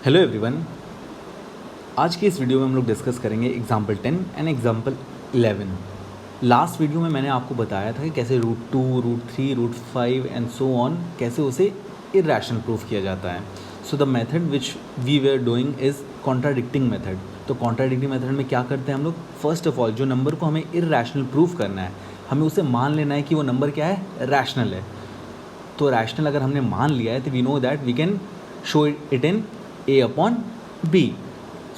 Hello everyone. आज की इस वीडियो में हम लोग डिस्कस करेंगे example 10 and example 11। Last video में मैंने आपको बताया था कि कैसे root 2, root 3, root 5 and so on कैसे उसे इरेशनल प्रूफ किया जाता है। So the method which we were doing is contradicting method. तो कॉन्ट्राडिक्टिंग मेथड में क्या करते हैं हम लोग? फर्स्ट ऑफ ऑल जो नंबर को हमें इरेशनल प्रूफ करना है, हमें उसे मान लेना है कि वो नंबर क्या है, रैशनल है। तो रैशनल अगर हमने मान लिया है तो we know that we can show it in a upon B.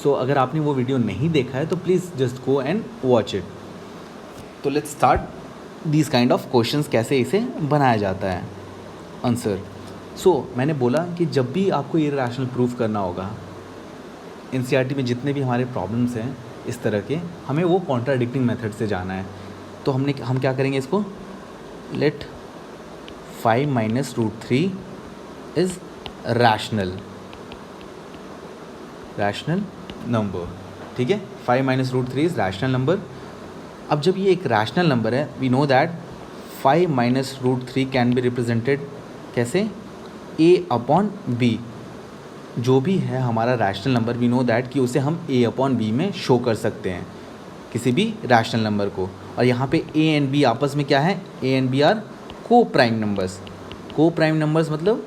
So अगर आपने वो वीडियो नहीं देखा है तो please just go and watch it. तो let's start these kind of questions, कैसे इसे बनाया जाता है आंसर। सो मैंने बोला कि जब भी आपको इरैशनल प्रूफ करना होगा, एनसीईआरटी में जितने भी हमारे प्रॉब्लम्स हैं इस तरह के, हमें वो कॉन्ट्राडिक्टिंग मेथड से जाना है। तो हम क्या करेंगे इसको, let 5 minus root 3 is rational number. ठीक है, 5 minus root 3 is rational number. अब जब ये एक रैशनल नंबर है, we know that 5 minus root 3 can be represented कैसे, ए अपॉन बी। जो भी है हमारा rational number, we know that कि उसे हम ए अपॉन बी में शो कर सकते हैं किसी भी रैशनल नंबर को। और यहाँ पे ए एंड बी आपस में क्या है, ए एंड बी आर को प्राइम नंबर्स। को प्राइम नंबर्स मतलब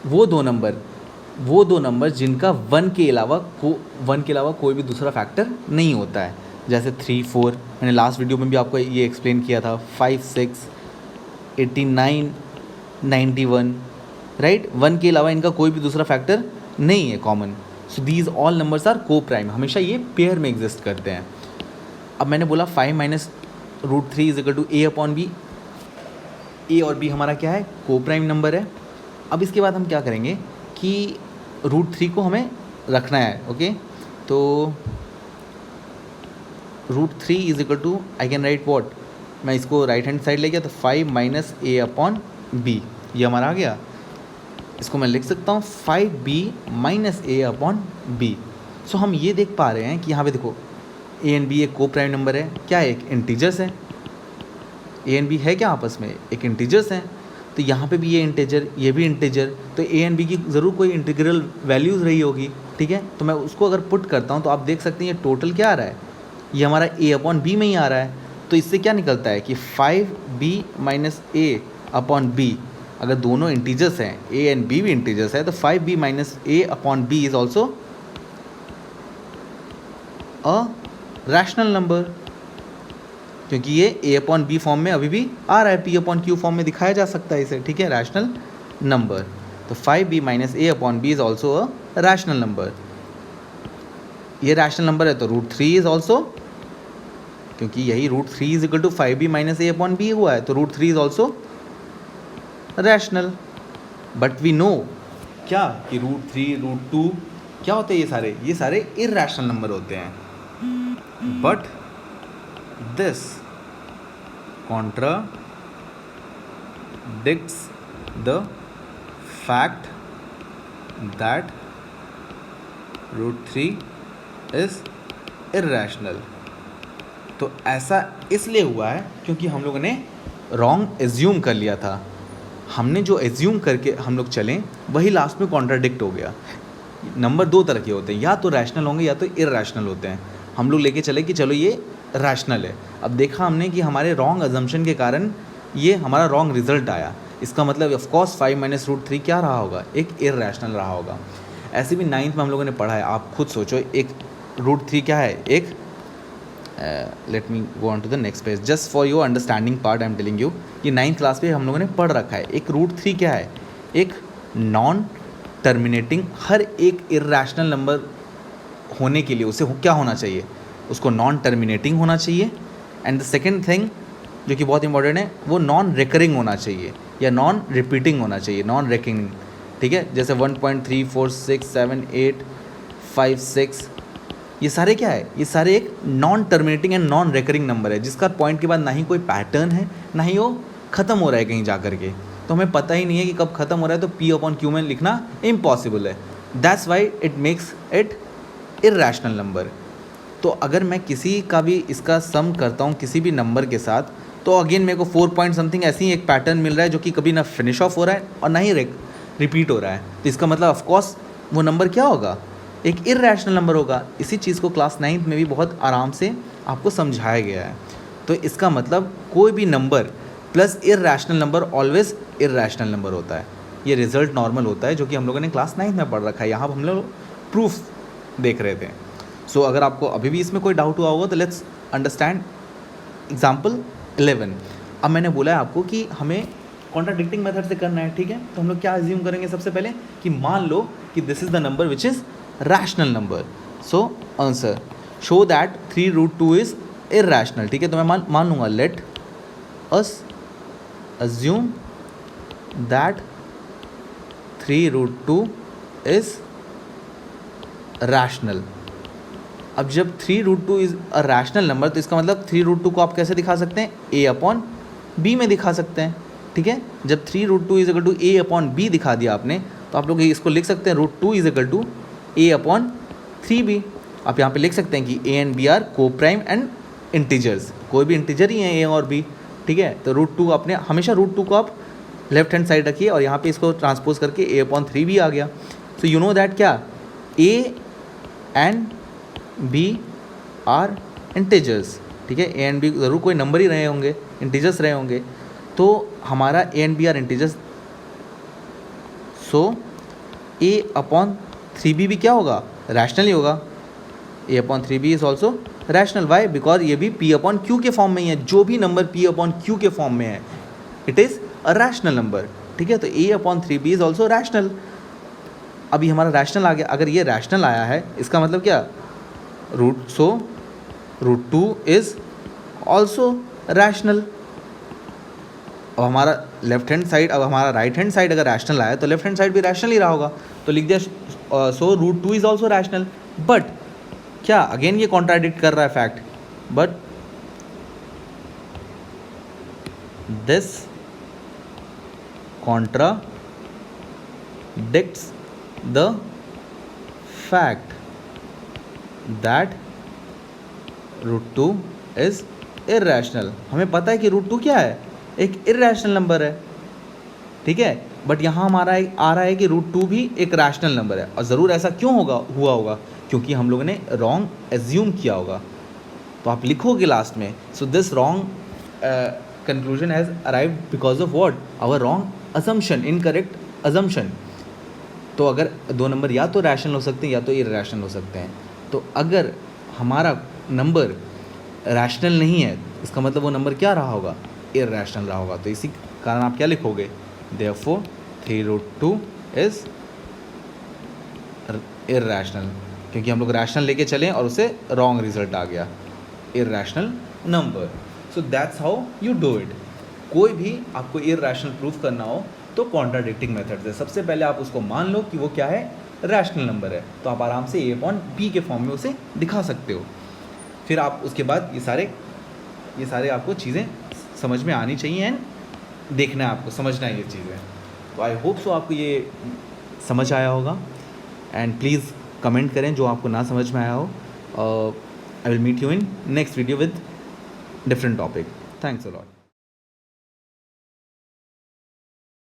वो दो नंबर जिनका वन के अलावा कोई भी दूसरा फैक्टर नहीं होता है। जैसे 3, 4, मैंने लास्ट वीडियो में भी आपको ये एक्सप्लेन किया था, 5, 6, 89, 91, राइट। वन के अलावा इनका कोई भी दूसरा फैक्टर नहीं है common. So these all numbers are coprime, हमेशा ये पेयर में एग्जिस्ट करते हैं। अब मैंने बोला 5 minus root 3 is equal to A upon B. A और बी हमारा क्या है, को प्राइम नंबर है। अब इसके बाद हम क्या करेंगे कि रूट 3 को हमें रखना है, ओके। तो root 3 is equal to, I can write what, मैं इसको राइट हैंड साइड ले गया तो 5 माइनस ए अपॉन बी, ये हमारा आ गया। इसको मैं लिख सकता हूँ 5b minus A upon B. सो हम ये देख पा रहे हैं कि यहाँ पे देखो ए एंड बी एक को प्राइम नंबर है, क्या है, एक इंटीजर्स है। ए एंड बी है क्या आपस में, एक इंटीजर्स हैं। तो यहाँ पे भी ये इंटीजर, ये भी इंटीजर, तो ए एंड बी की ज़रूर कोई इंटीग्रल वैल्यूज़ रही होगी। ठीक है, तो मैं उसको अगर पुट करता हूँ तो आप देख सकते हैं ये टोटल क्या आ रहा है, ये हमारा ए अपॉन बी में ही आ रहा है। तो इससे क्या निकलता है कि 5b minus A upon B, अगर दोनों इंटीजर्स हैं, ए एंड बी भी इंटीजर्स है, तो 5b minus A upon B is also a rational number, क्योंकि ये ए अपॉन बी फॉर्म में अभी भी आ रहा है, पी अपॉन क्यू फॉर्म में दिखाया जा सकता है इसे। ठीक है, रैशनल नंबर। तो 5b minus A upon B is also a rational number. ये रैशनल नंबर है तो रूट 3 इज़ ऑल्सो, क्योंकि यही root 3 is equal to 5b minus A upon B हुआ है, तो root 3 is also rational. But we know क्या कि रूट 3, रूट 2 क्या होते हैं, ये सारे इरैशनल नंबर होते हैं। But this contradicts the fact that root 3 is irrational। तो ऐसा इसलिए हुआ है क्योंकि हम लोगों ने रॉन्ग एज्यूम कर लिया था। हमने जो एज्यूम करके हम लोग चलें वही लास्ट में कॉन्ट्राडिक्ट हो गया। नंबर दो तरह के होते हैं, या तो रैशनल होंगे या तो इरैशनल होते हैं। हम लोग लेके चले कि चलो ये रैशनल है, अब देखा हमने कि हमारे रॉन्ग अजम्पशन के कारण ये हमारा रॉन्ग रिजल्ट आया। इसका मतलब ऑफकोर्स 5 माइनस रूट 3 क्या रहा होगा, एक इरैशनल रहा होगा। ऐसे भी 9th में हम लोगों ने पढ़ा है, आप खुद सोचो, एक रूट 3 क्या है, एक let me go on to the next page just for your understanding part. I am telling you, ये 9th क्लास पे हम लोगों ने पढ़ रखा है। एक रूट 3 क्या है, एक नॉन टर्मिनेटिंग, हर एक इरैशनल नंबर होने के लिए उसे क्या होना चाहिए, उसको नॉन टर्मिनेटिंग होना चाहिए। एंड द सेकेंड थिंग जो कि बहुत इंपॉर्टेंट है, वो नॉन रिकरिंग होना चाहिए या नॉन रिपीटिंग होना चाहिए, नॉन रिकरिंग। ठीक है, जैसे 1.3, 4, 6, 7, 8, 5, 6, ये सारे क्या है, ये सारे एक non terminating and non recurring number है, जिसका पॉइंट के बाद ना ही कोई पैटर्न है, ना ही वो ख़त्म हो रहा है कहीं जा करके। तो हमें पता ही नहीं है कि कब ख़त्म हो रहा है, तो पी अपॉन क्यू में लिखना इम्पॉसिबल है। That's why it makes it irrational number. तो अगर मैं किसी का भी इसका सम करता हूँ किसी भी नंबर के साथ, तो अगेन मेरे को 4 पॉइंट समथिंग ऐसी ही एक पैटर्न मिल रहा है जो कि कभी ना फिनिश ऑफ हो रहा है और ना ही रिपीट हो रहा है। तो इसका मतलब ऑफकोर्स वो नंबर क्या होगा, एक इर्रेशनल नंबर होगा। इसी चीज़ को क्लास 9th में भी बहुत आराम से आपको समझाया गया है। तो इसका मतलब कोई भी number plus irrational number always irrational number होता है। ये रिजल्ट नॉर्मल होता है जो कि हम लोगों ने क्लास 9th में पढ़ रखा है। यहाँ हम लोग प्रूफ देख रहे थे। सो अगर आपको अभी भी इसमें कोई डाउट हुआ होगा तो लेट्स अंडरस्टैंड एग्जाम्पल 11। अब मैंने बोला है आपको कि हमें कॉन्ट्राडिक्टिंग मेथड से करना है, ठीक है। तो हम लोग क्या अज्यूम करेंगे सबसे पहले कि मान लो कि this is the number which is rational number. So answer show that 3√2 is irrational, ठीक है। तो मैं मान लूँगा let us assume that 3√2 is rational. अब जब 3√2 इज़ अ रैशनल नंबर तो इसका मतलब 3√2 को आप कैसे दिखा सकते हैं, a/b में दिखा सकते हैं, ठीक है। जब 3√2 इज इक्वल टू a/b दिखा दिया आपने तो आप लोग इसको लिख सकते हैं √2 इज इक्वल टू a/3b। आप यहाँ पे लिख सकते हैं कि a एंड b आर को प्राइम एंड इंटीजर्स, कोई भी इंटीजर ही है a और b, ठीक है। तो √2 आपने हमेशा √2 को आप लेफ्ट हैंड साइड रखिए और यहाँ पे इसको ट्रांसपोज करके a/3b आ गया। सो यू नो दैट क्या a and b are integers, ठीक है। a एंड b ज़रूर कोई नंबर ही रहे होंगे, इंटीजर्स रहे होंगे। तो हमारा a and b are integers, so a/3b भी क्या होगा, रैशनल ही होगा। a/3b is also rational, why, because ये भी p/q के फॉर्म में ही है। जो भी नंबर p/q के फॉर्म में है it is a rational number, ठीक है। तो a/3b इज ऑल्सो रैशनल। अभी हमारा रैशनल आ गया। अगर ये रैशनल आया है इसका मतलब क्या, √2 इज ऑल्सो रैशनल। अब हमारा लेफ्ट हैंड साइड, अब हमारा राइट हैंड साइड अगर रैशनल आया तो लेफ्ट हैंड साइड भी रैशनल ही रहा होगा। तो लिख दिया सो √2 इज ऑल्सो रैशनल। बट क्या अगेन ये कॉन्ट्राडिक्ट कर रहा है fact, but this contradicts the fact that √2 is irrational। हमें पता है कि √2 क्या है, एक इर्रेशनल नंबर है, ठीक है। बट यहाँ हमारा आ रहा है कि √2 भी एक रैशनल नंबर है। और ज़रूर ऐसा क्यों हुआ होगा, क्योंकि हम लोगों ने रॉन्ग एज्यूम किया होगा। तो आप लिखोगे लास्ट में, so this wrong conclusion has arrived because of what, our wrong assumption, incorrect assumption. तो अगर दो नंबर या तो रैशनल हो सकते हैं या तो इर्रेशनल हो सकते हैं। तो अगर हमारा नंबर रैशनल नहीं है इसका मतलब वो नंबर क्या रहा होगा, इर्रेशनल रहा होगा। तो इसी कारण आप क्या लिखोगे, देयरफॉर 3√2 इज इर्रेशनल, क्योंकि हम लोग रैशनल लेके चले और उससे रॉन्ग रिजल्ट आ गया, irrational number. So that's how you do it. कोई भी आपको इर्रेशनल प्रूफ करना हो तो कॉन्ट्राडिक्टिंग मेथड से सबसे पहले आप उसको मान लो कि वो क्या है, रैशनल नंबर है। तो आप आराम से a/b के फॉर्म में उसे दिखा सकते हो। फिर आप उसके बाद ये सारे आपको चीज़ें समझ में आनी चाहिए एंड देखना है, आपको समझना है ये चीज़ें। तो आई होप सो आपको ये समझ आया होगा। एंड प्लीज़ कमेंट करें जो आपको ना समझ में आया हो। I will meet you in next video with different topic. Thanks a lot.